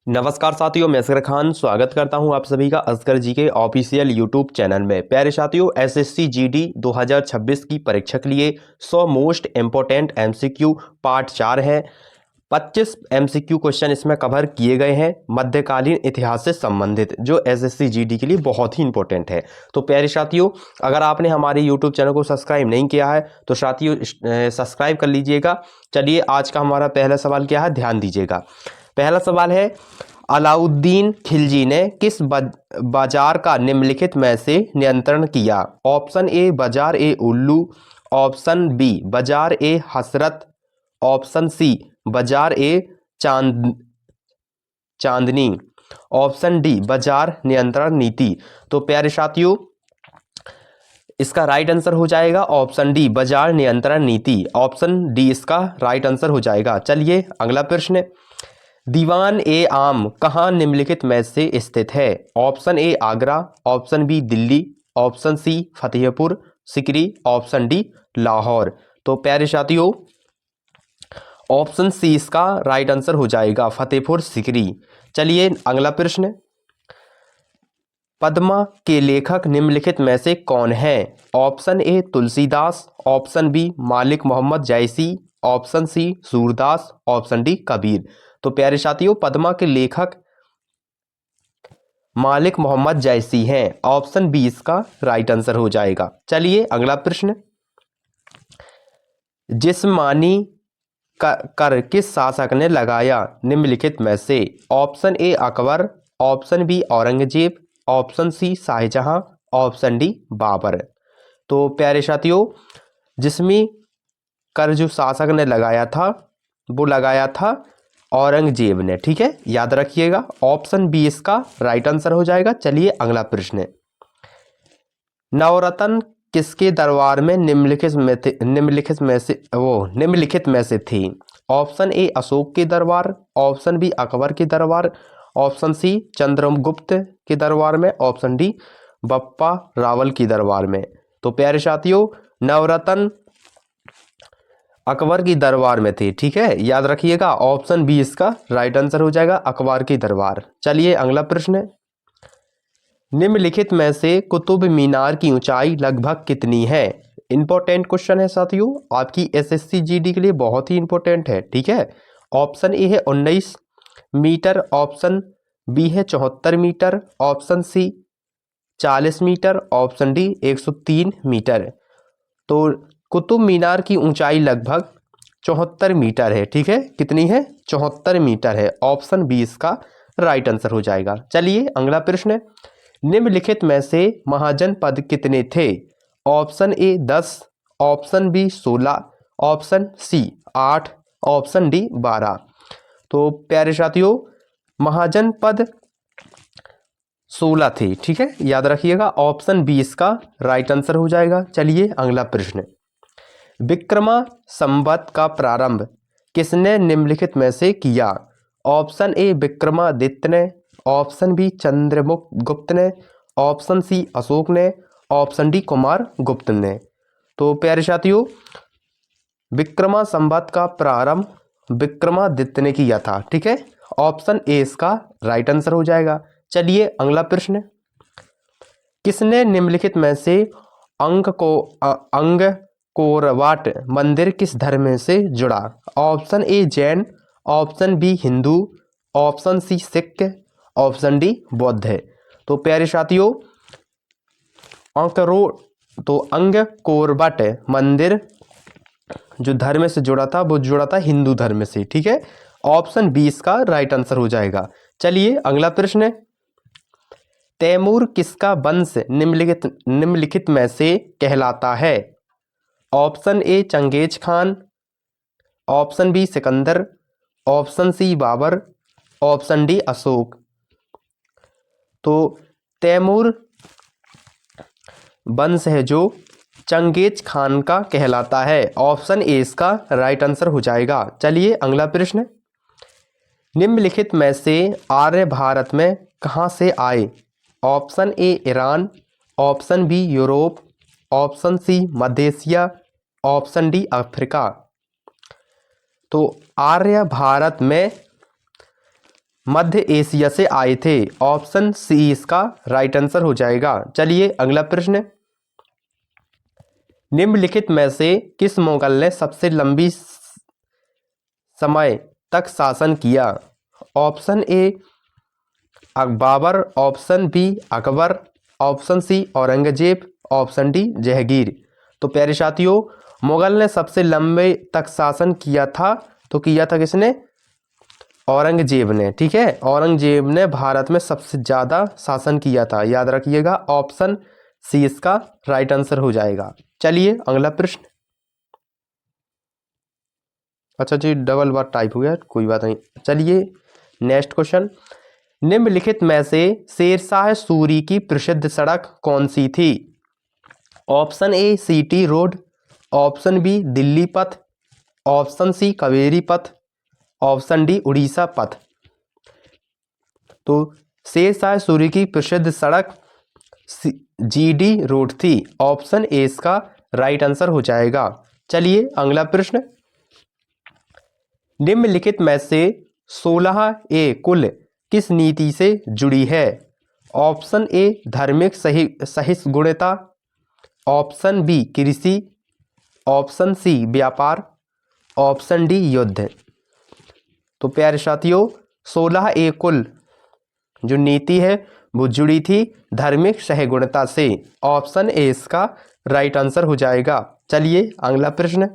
नमस्कार साथियों, मैं असगर खान स्वागत करता हूं आप सभी का असगर जी के ऑफिशियल यूट्यूब चैनल में। प्यारे साथियों, एसएससी जीडी 2026 की परीक्षा के लिए 100 मोस्ट इंपोर्टेंट एमसीक्यू पार्ट 4 है। 25 एमसीक्यू क्वेश्चन इसमें कवर किए गए हैं मध्यकालीन इतिहास से संबंधित, जो एसएससी जीडी के लिए बहुत ही इंपॉर्टेंट है। तो प्यारे साथियों, अगर आपने हमारे यूट्यूब चैनल को सब्सक्राइब नहीं किया है तो साथियों सब्सक्राइब कर लीजिएगा। चलिए, आज का हमारा पहला सवाल क्या है, ध्यान दीजिएगा। पहला सवाल है, अलाउद्दीन खिलजी ने किस बाजार का निम्नलिखित में से नियंत्रण किया? ऑप्शन ए बाजार ए उल्लू, ऑप्शन बी बाजार ए हसरत, ऑप्शन सी बाजार ए चांदनी, ऑप्शन डी बाजार नियंत्रण नीति। तो प्यारे साथियों, इसका राइट आंसर हो जाएगा ऑप्शन डी बाजार नियंत्रण नीति। ऑप्शन डी इसका राइट आंसर हो जाएगा। चलिए, अगला प्रश्न। दीवान ए आम कहाँ निम्नलिखित में से स्थित है? Option A Agra, option B Delhi, option C Fatehpur Sikri, option D Lahore. तो प्यारे साथियों, ऑप्शन सी इसका राइट आंसर हो जाएगा, फतेहपुर सिकरी। चलिए, अगला प्रश्न। पद्मा के लेखक निम्नलिखित में से कौन है? Option A Tulsidas, option B Malik Mohammad Jayasi, option C Surdas, option D Kabir. तो प्यारे साथियों, पद्मा के लेखक मालिक मोहम्मद जैसी हैं। ऑप्शन बी इसका राइट आंसर हो जाएगा। चलिए, अगला प्रश्न। जिस्मानी कर किस शासक ने लगाया निम्नलिखित में से? Option A Akbar, option B Aurangzeb, option C Shahjahan, option D Babur. तो प्यारे साथियों, जिस्मी कर जो शासक ने लगाया था वो लगाया था औरंगजेब ने। ठीक है, याद रखिएगा, ऑप्शन बी इसका राइट आंसर हो जाएगा। चलिए, अगला प्रश्न। नवरत्न किसके दरबार में निम्नलिखित में से थी? ऑप्शन ए अशोक के दरबार, ऑप्शन बी अकबर के दरबार, ऑप्शन सी चंद्रगुप्त के दरबार में, ऑप्शन डी बप्पा रावल की दरबार में। तो प्यारे साथियों, नवरत्न अकबर की दरबार में थे। ठीक है, याद रखिएगा, ऑप्शन बी इसका राइट आंसर हो जाएगा, अकबर की दरबार। चलिए, अगला प्रश्न। निम्नलिखित में से कुतुब मीनार की ऊंचाई लगभग कितनी है? इंपॉर्टेंट क्वेश्चन है साथियों, आपकी एसएससी जीडी के लिए बहुत ही इंपॉर्टेंट है। ठीक है, ऑप्शन ए है 19 मीटर, ऑप्शन बी है 74 metre, option C 40 metre, option D 103 metre. तो कुतुब मीनार की ऊंचाई लगभग 74 मीटर है। ठीक है, कितनी है? 74 मीटर है। ऑप्शन बी इसका राइट आंसर हो जाएगा। चलिए, अगला प्रश्न। निम्नलिखित में से महाजन पद कितने थे? Option A 10, option B 16, option C 8, option D 12। तो प्यारे साथियों, महाजन पद 16 थे। ठीक है, याद रखिएगा, ऑप्शन बी इसका राइट आंसर हो जाएगा। चलिए, अगला प्रश्न। विक्रमा संवत का प्रारंभ किसने निम्नलिखित में से किया? ऑप्शन ए विक्रमादित्य ने, ऑप्शन बी चंद्रगुप्त ने, ऑप्शन सी अशोक ने, ऑप्शन डी कुमार गुप्त ने। तो प्यारे साथियों, विक्रमा संवत का प्रारंभ विक्रमादित्य ने किया था। ठीक है, ऑप्शन ए इसका राइट आंसर हो जाएगा। चलिए, अगला प्रश्न। किसने निम्नलिखित में से अंगकोरवाट मंदिर किस धर्म से जुड़ा? Option A Jain, option B Hindu, option C Sikh, option D Bauddha है। तो प्यारे साथियों, अंगकोरवाट मंदिर जो धर्म से जुड़ा था वो जुड़ा था हिंदू धर्म से। ठीक है, ऑप्शन बी इसका राइट आंसर हो जाएगा। चलिए, अगला प्रश्न। तैमूर किसका वंश निम्नलिखित में से कहलाता है? Option A Changez Khan, option B Sikandar, option C Babur, option D Ashoka. तो तैमूर वंश है जो चंगेज खान का कहलाता है। ऑप्शन ए इसका राइट आंसर हो जाएगा। चलिए, अगला प्रश्न। निम्नलिखित में से आर्य भारत में कहाँ से आए? Option A Iran, option B Europe, option C मध्य एशिया, ऑप्शन डी अफ्रीका। तो आर्य भारत में मध्य एशिया से आए थे। ऑप्शन सी इसका राइट आंसर हो जाएगा। चलिए अगला प्रश्न, निम्नलिखित में से किस मुगल ने सबसे लंबी समय तक शासन किया? Option A Babur, option B Akbar, option C Aurangzeb, option D Jahangir. तो प्यारे साथियों, मुगल ने सबसे लंबे तक शासन किया था, तो किया था किसने? औरंगजेब ने। ठीक है, औरंगजेब ने भारत में सबसे ज़्यादा शासन किया था, याद रखिएगा। ऑप्शन सी इसका राइट आंसर हो जाएगा। चलिए अगला प्रश्न। अच्छा जी, डबल बार टाइप हो गया, कोई बात नहीं। चलिए नेक्स्ट क्वेश्चन, निम्नलिखित में से शेरशाह सूरी की प्रसिद्ध सड़क कौन सी थी? ऑप्शन ए सीटी रोड, ऑप्शन बी दिल्ली पथ, ऑप्शन सी कावेरी पथ, ऑप्शन डी उड़ीसा पथ। तो शेरशाह सूरी की प्रसिद्ध सड़क जीडी रोड थी। ऑप्शन ए इसका राइट आंसर हो जाएगा। चलिए अगला प्रश्न, निम्नलिखित में से 16 ए कुल किस नीति से जुड़ी है? ऑप्शन ए धार्मिक सहिष्णुता, ऑप्शन बी कृषि, ऑप्शन सी व्यापार, ऑप्शन डी युद्ध। तो प्यारे साथियों, 16 ए कुल जो नीति है वो जुड़ी थी धार्मिक सहिष्णुता से। ऑप्शन ए इसका राइट आंसर हो जाएगा। चलिए अगला प्रश्न,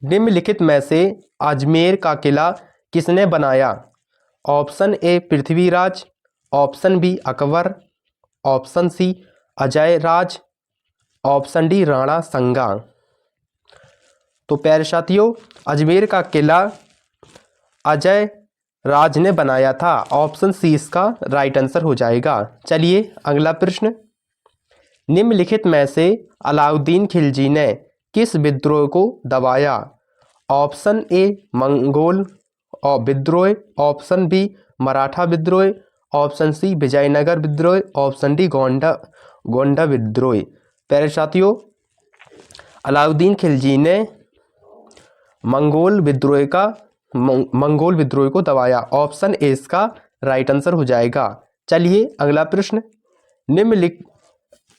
निम्नलिखित में से अजमेर का किला किसने बनाया? Option A Prithviraj, option B Akbar, option C Ajay Raj, option D Rana Sanga. तो प्यारे साथियों, अजमेर का किला अजय राज ने बनाया था। ऑप्शन सी इसका राइट आंसर हो जाएगा। चलिए अगला प्रश्न, निम्नलिखित में से अलाउद्दीन खिलजी ने किस विद्रोह को दबाया? ऑप्शन ए मंगोल विद्रोह, ऑप्शन बी मराठा विद्रोह, ऑप्शन सी विजयनगर विद्रोह, ऑप्शन डी गोंडा विद्रोह। प्यारे साथियों, अलाउद्दीन खिलजी ने मंगोल विद्रोह को दबाया। ऑप्शन ए इसका राइट आंसर हो जाएगा। चलिए अगला प्रश्न,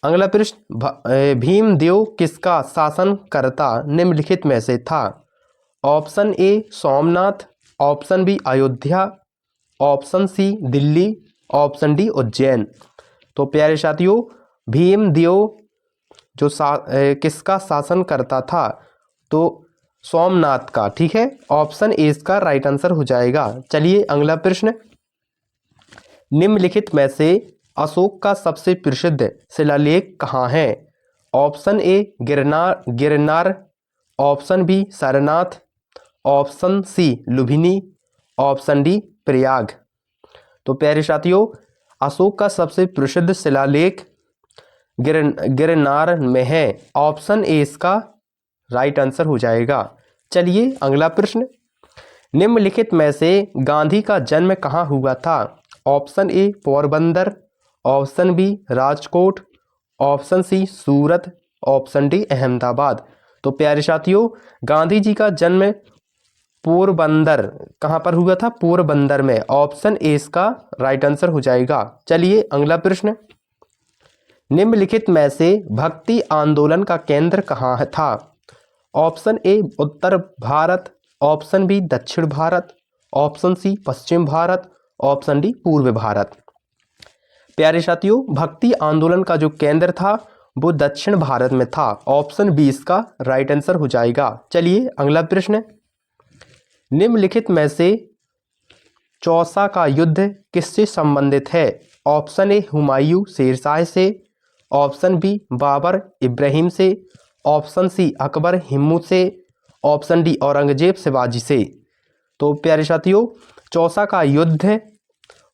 अगला प्रश्न, भीमदेव किसका शासनकर्ता निम्नलिखित में से था? Option A Somnath, option B Ayodhya, option C Delhi, option D Ujjain. तो प्यारे साथियों, भीमदेव जो किसका शासन करता था? तो सोमनाथ का। ठीक है, ऑप्शन ए इसका राइट आंसर हो जाएगा। चलिए अगला प्रश्न, निम्नलिखित में से अशोक का सबसे प्रसिद्ध शिलालेख कहाँ है? Option A Girnar, option B Sarnath, option C Lumbini, option D Prayag. तो प्यारे साथियों, अशोक का सबसे प्रसिद्ध शिलालेख गिरनार में है। ऑप्शन ए इसका राइट आंसर हो जाएगा। चलिए अगला प्रश्न, निम्नलिखित में से गांधी का जन्म कहाँ हुआ था? Option A Porbandar, option B Rajkot, option C Surat, option D Ahmedabad. तो प्यारे साथियों, गांधी जी का जन्म पोरबंदर कहाँ पर हुआ था? पोरबंदर में। ऑप्शन ए इसका राइट आंसर हो जाएगा। चलिए अगला प्रश्न, निम्नलिखित में से भक्ति आंदोलन का केंद्र कहाँ था? ऑप्शन ए उत्तर भारत, ऑप्शन बी दक्षिण भारत, ऑप्शन सी पश्चिम भारत, ऑप्शन डी पूर्व भारत। प्यारे साथियों, भक्ति आंदोलन का जो केंद्र था वो दक्षिण भारत में था। ऑप्शन बी इसका राइट आंसर हो जाएगा। चलिए अगला प्रश्न, निम्नलिखित में से चौसा का युद्ध किससे संबंधित है? ऑप्शन ए हुमायूं शेरशाह से, ऑप्शन बी बाबर इब्राहिम से, ऑप्शन सी अकबर हिम्मू से, ऑप्शन डी औरंगजेब शिवाजी से। तो प्यारे साथियों, चौसा का युद्ध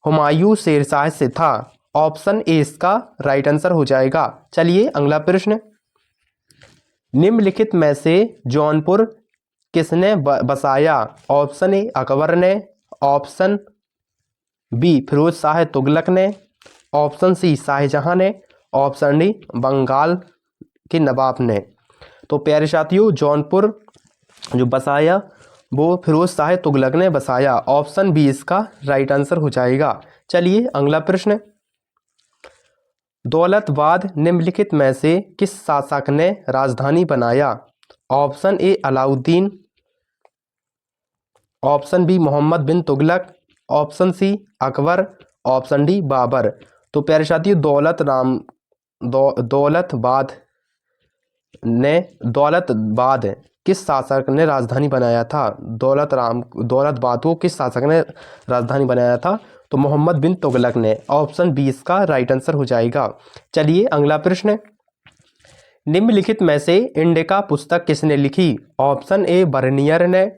हुमायूं शेरशाह से था। ऑप्शन ए इसका राइट आंसर हो जाएगा। चलिए अगला प्रश्न, निम्नलिखित में से जौनपुर किसने बसाया? ऑप्शन ए अकबर ने, ऑप्शन बी फिरोज शाह तुगलक ने, ऑप्शन सी शाहजहां ने, ऑप्शन डी बंगाल के नवाब ने। तो प्यारे साथियों, जौनपुर जो बसाया वो फिरोज शाह तुगलक ने बसाया। ऑप्शन बी इसका राइट आंसर हो जाएगा। चलिए अगला प्रश्न। दौलताबाद निम्नलिखित में से किस शासक ने राजधानी बनाया? Option A Alauddin, option B Mohammad bin Tughlaq, option C Akbar, option D Babur. तो प्यारे साथियों दौलताबाद किस शासक ने राजधानी बनाया था? दौलताबाद को किस शासक ने राजधानी बनाया था? तो मोहम्मद बिन तुगलक ने। ऑप्शन बी इसका राइट आंसर हो जाएगा। चलिए अगला प्रश्न। निम्नलिखित में से इंडिका पुस्तक किसने लिखी? ऑप्शन ए बर्नियर ने,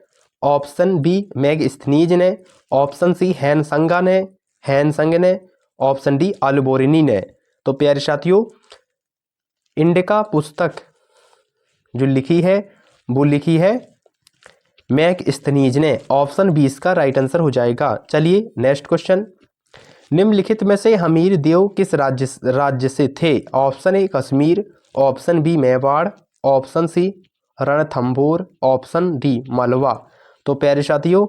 ऑप्शन बी मैगस्थनीज ने, ऑप्शन सी हैनसंग ने, ऑप्शन डी अल्बोरिनी ने। तो प्यारे साथियों इंडिका पुस्तक जो लिखी है वो लिखी है मैगस्थनीज ने। ऑप्शन बी इसका राइट आंसर हो जाएगा। चलिए नेक्स्ट क्वेश्चन। निम्नलिखित में से हमीर देव किस राज्य से थे? Option A Kashmir, option B Mewar, option C Ranthambore, option D Malwa. तो प्यारे साथियों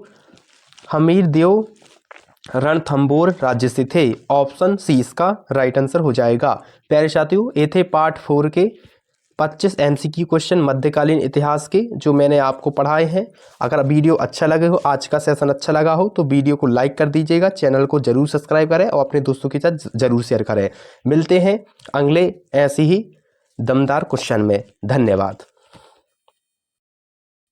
हमीर देव रणथंभौर राज्य से थे। ऑप्शन सी इसका राइट आंसर हो जाएगा। प्यारे साथियों ये थे पार्ट 4 के 25 MCQ क्वेश्चन मध्यकालीन इतिहास के जो मैंने आपको पढ़ाए हैं। अगर वीडियो अच्छा लगे हो, आज का सेशन अच्छा लगा हो तो वीडियो को लाइक कर दीजिएगा, चैनल को जरूर सब्सक्राइब करें और अपने दोस्तों के साथ जरूर शेयर करें। मिलते हैं अगले ऐसे ही दमदार क्वेश्चन में। धन्यवाद।